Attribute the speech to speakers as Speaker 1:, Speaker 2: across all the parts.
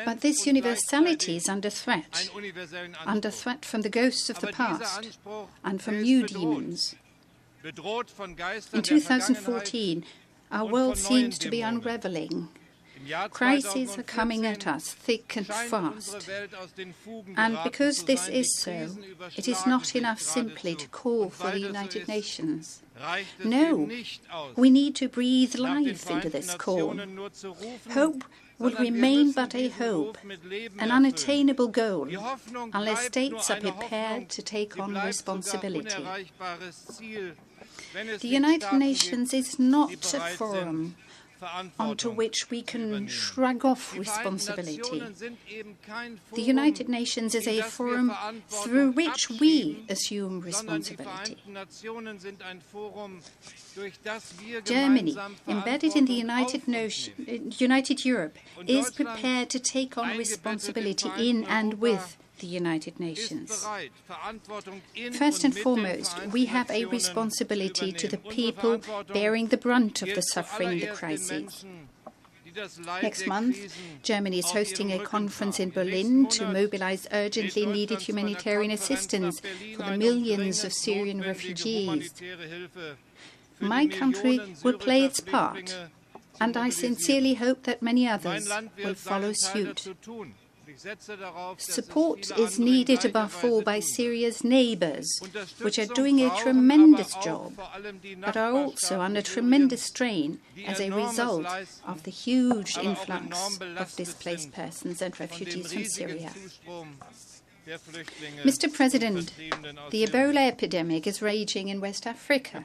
Speaker 1: But this universality is under threat from the ghosts of the past and from new demons. In 2014, our world seems to be unraveling. Crises are coming at us thick and fast. And because this is so, it is not enough simply to call for the United Nations. No, we need to breathe life into this call. Hope will remain but a hope, an unattainable goal, unless states are prepared to take on responsibility. The United Nations is not a forum onto which we can shrug off responsibility. The United Nations is a forum through which we assume responsibility. Germany, embedded in the United Europe, is prepared to take on responsibility in and with the United Nations. First and foremost, we have a responsibility to the people bearing the brunt of the suffering in the crisis. Next month, Germany is hosting a conference in Berlin to mobilize urgently needed humanitarian assistance for the millions of Syrian refugees. My country will play its part, and I sincerely hope that many others will follow suit. Support is needed above all by Syria's neighbours, which are doing a tremendous job, but are also under tremendous strain as a result of the huge influx of displaced persons and refugees from Syria. Mr. President, the Ebola epidemic is raging in West Africa.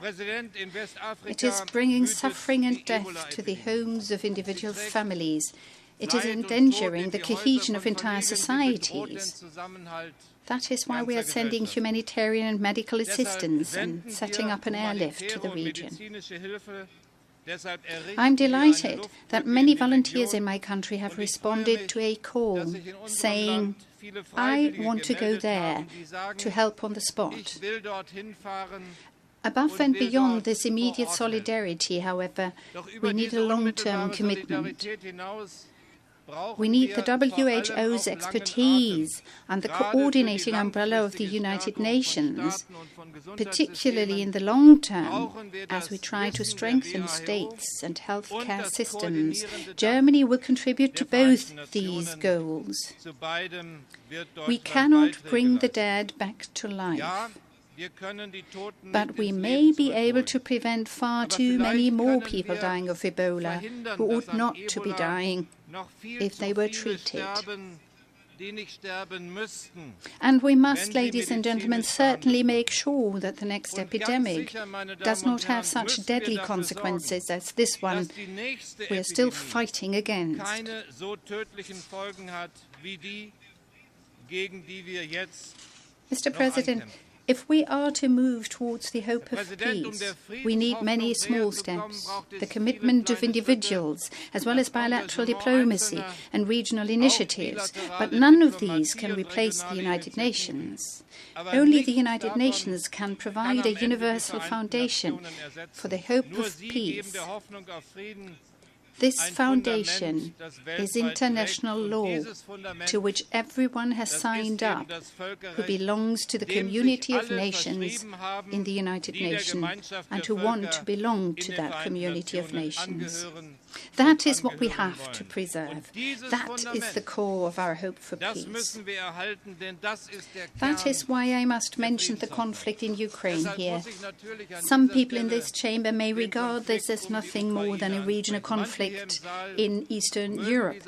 Speaker 1: It is bringing suffering and death to the homes of individual families. It is endangering the cohesion of entire societies. That is why we are sending humanitarian and medical assistance and setting up an airlift to the region. I'm delighted that many volunteers in my country have responded to a call saying, "I want to go there to help on the spot." Above and beyond this immediate solidarity, however, we need a long-term commitment. We need the WHO's expertise and the coordinating umbrella of the United Nations, particularly in the long term, as we try to strengthen states and healthcare systems. Germany will contribute to both these goals. We cannot bring the dead back to life, but we may be able to prevent far too many more people dying of Ebola who ought not to be dying if they were treated. And we must, ladies and gentlemen, certainly make sure that the next epidemic does not have such deadly consequences as this one we are still fighting against. Mr. President, if we are to move towards the hope of peace, we need many small steps, the commitment of individuals, as well as bilateral diplomacy and regional initiatives. But none of these can replace the United Nations. Only the United Nations can provide a universal foundation for the hope of peace. This foundation is international law, to which everyone has signed up who belongs to the community of nations in the United Nations and who want to belong to that community of nations. That is what we have to preserve. That is the core of our hope for peace. That is why I must mention the conflict in Ukraine here. Some people in this chamber may regard this as nothing more than a regional conflict in Eastern Europe.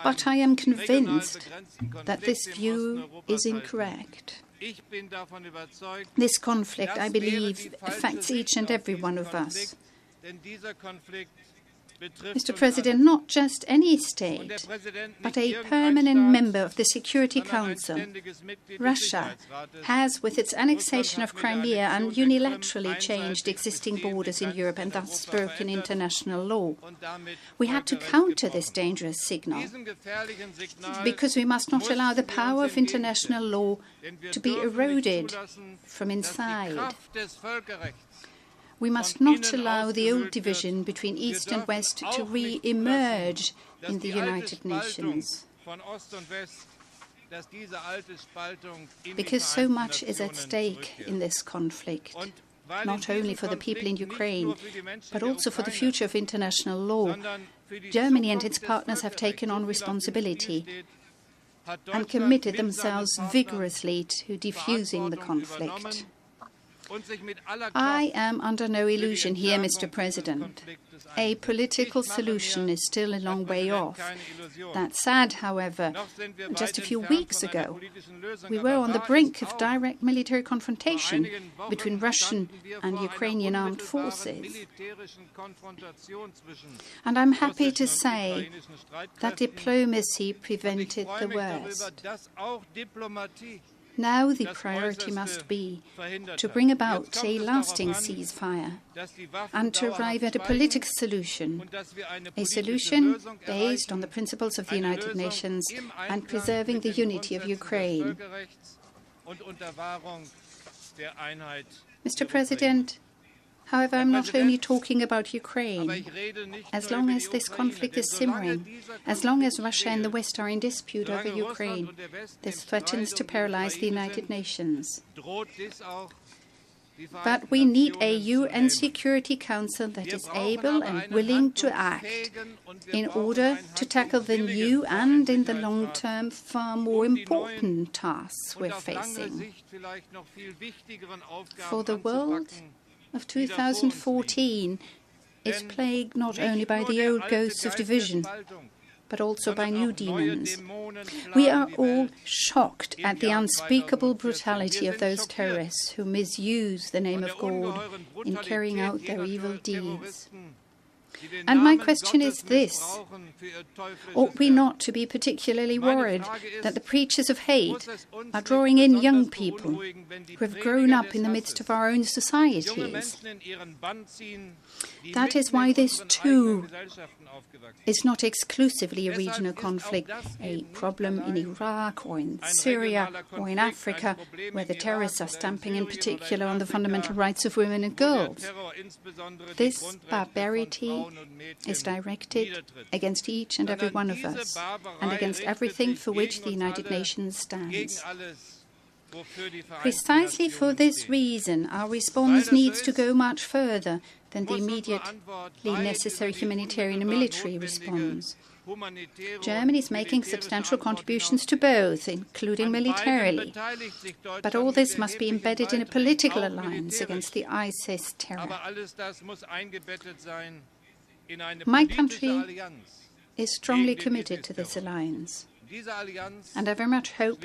Speaker 1: But I am convinced that this view is incorrect. This conflict, I believe, affects each and every one of us. Mr. President, not just any state, but a permanent member of the Security Council, Russia, has, with its annexation of Crimea, unilaterally changed existing borders in Europe and thus broken international law. We had to counter this dangerous signal, because we must not allow the power of international law to be eroded from inside. We must not allow the old division between East and West to re-emerge in the United Nations, because so much is at stake in this conflict, not only for the people in Ukraine, but also for the future of international law. Germany and its partners have taken on responsibility and committed themselves vigorously to defusing the conflict. I am under no illusion here, Mr. President. A political solution is still a long way off. That's sad, however. Just a few weeks ago, we were on the brink of direct military confrontation between Russian and Ukrainian armed forces. And I'm happy to say that diplomacy prevented the worst. Now the priority must be to bring about a lasting ceasefire and to arrive at a political solution, a solution based on the principles of the United Nations and preserving the unity of Ukraine. Mr. President, however, I'm not only talking about Ukraine. As long as this conflict is simmering, as long as Russia and the West are in dispute over Ukraine, this threatens to paralyze the United Nations. But we need a UN Security Council that is able and willing to act in order to tackle the new and, in the long term, far more important tasks we're facing. For the world of 2014 is plagued not only by the old ghosts of division, but also by new demons. We are all shocked at the unspeakable brutality of those terrorists who misuse the name of God in carrying out their evil deeds. And my question is this: ought we not to be particularly worried that the preachers of hate are drawing in young people who have grown up in the midst of our own societies? That is why this too is not exclusively a regional conflict, a problem in Iraq or in Syria or in Africa, where the terrorists are stamping in particular on the fundamental rights of women and girls. This barbarity is directed against each and every one of us and against everything for which the United Nations stands. Precisely for this reason, our response needs to go much further than the immediately necessary humanitarian and military response. Germany is making substantial contributions to both, including militarily. But all this must be embedded in a political alliance against the ISIS terror. My country is strongly committed to this alliance. And I very much hope,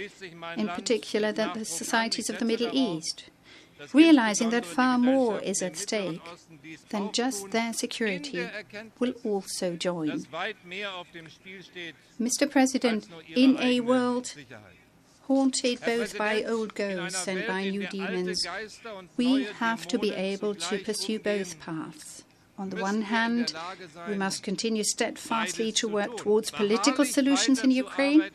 Speaker 1: in particular, that the societies of the Middle East, realizing that far more is at stake than just their security, will also join. Mr. President, in a world haunted both by old ghosts and by new demons, we have to be able to pursue both paths. On the one hand, we must continue steadfastly to work towards political solutions in Ukraine,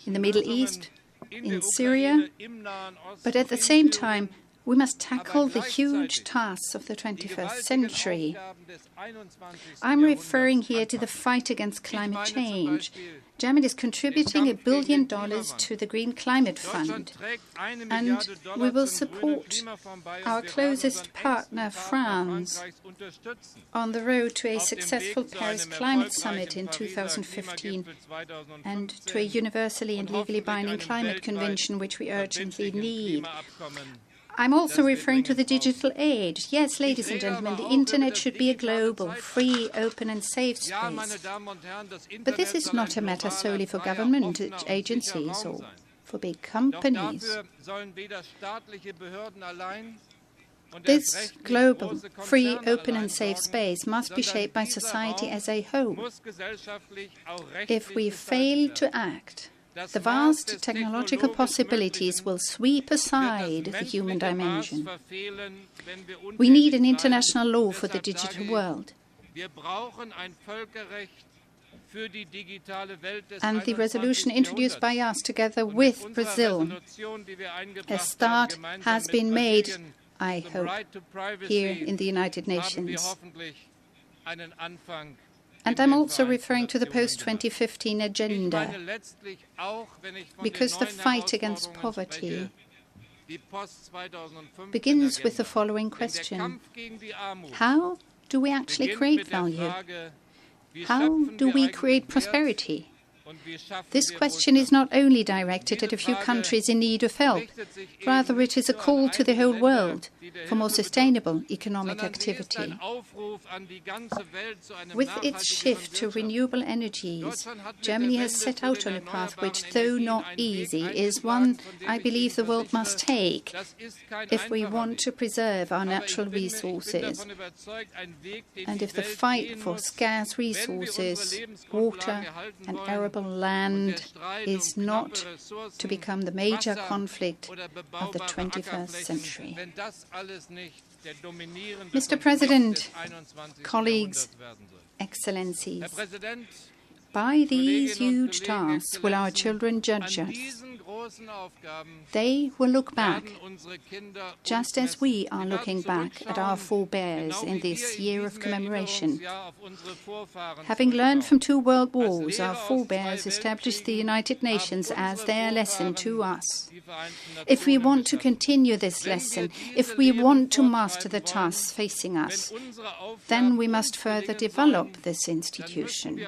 Speaker 1: in the Middle East, in Syria, but at the same time, we must tackle the huge tasks of the 21st century. I'm referring here to the fight against climate change. Germany is contributing $1 billion to the Green Climate Fund, and we will support our closest partner, France, on the road to a successful Paris Climate Summit in 2015 and to a universally and legally binding climate convention, which we urgently need. I'm also referring to the digital age. Yes, ladies and gentlemen, the Internet should be a global, free, open and safe space. But this is not a matter solely for government agencies or for big companies. This global, free, open and safe space must be shaped by society as a whole. If we fail to act, the vast technological possibilities will sweep aside the human dimension. We need an international law for the digital world. And the resolution introduced by us together with Brazil, a start has been made I hope, here in the United Nations. And I'm also referring to the post-2015 agenda, because the fight against poverty begins with the following question: how do we actually create value? How do we create prosperity? This question is not only directed at a few countries in need of help, rather it is a call to the whole world for more sustainable economic activity. With its shift to renewable energies, Germany has set out on a path which, though not easy, is one I believe the world must take if we want to preserve our natural resources, and if the fight for scarce resources, water and arable land, is not to become the major conflict of the 21st century. Mr. President, colleagues, Excellencies, by these huge tasks will our children judge us. They will look back, just as we are looking back at our forebears in this year of commemoration. Having learned from 2 world wars, our forebears established the United Nations as their lesson to us. If we want to continue this lesson, if we want to master the tasks facing us, then we must further develop this institution.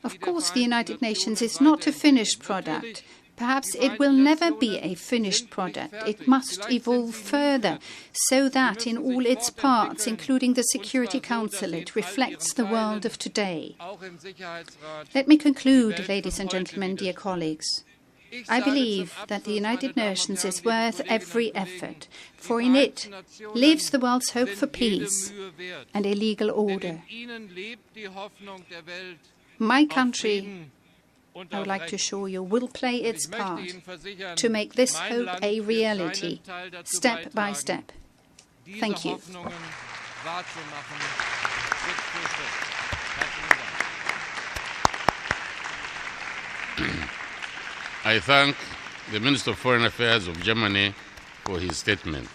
Speaker 1: Of course, the United Nations is not a finished product. Perhaps it will never be a finished product. It must evolve further so that in all its parts, including the Security Council, it reflects the world of today. Let me conclude, ladies and gentlemen, dear colleagues. I believe that the United Nations is worth every effort, for in it lives the world's hope for peace and a legal order. My country, I would like to assure you, will play its part to make this hope a reality, step by step. Thank you.
Speaker 2: I thank the Minister of Foreign Affairs of Germany for his statement.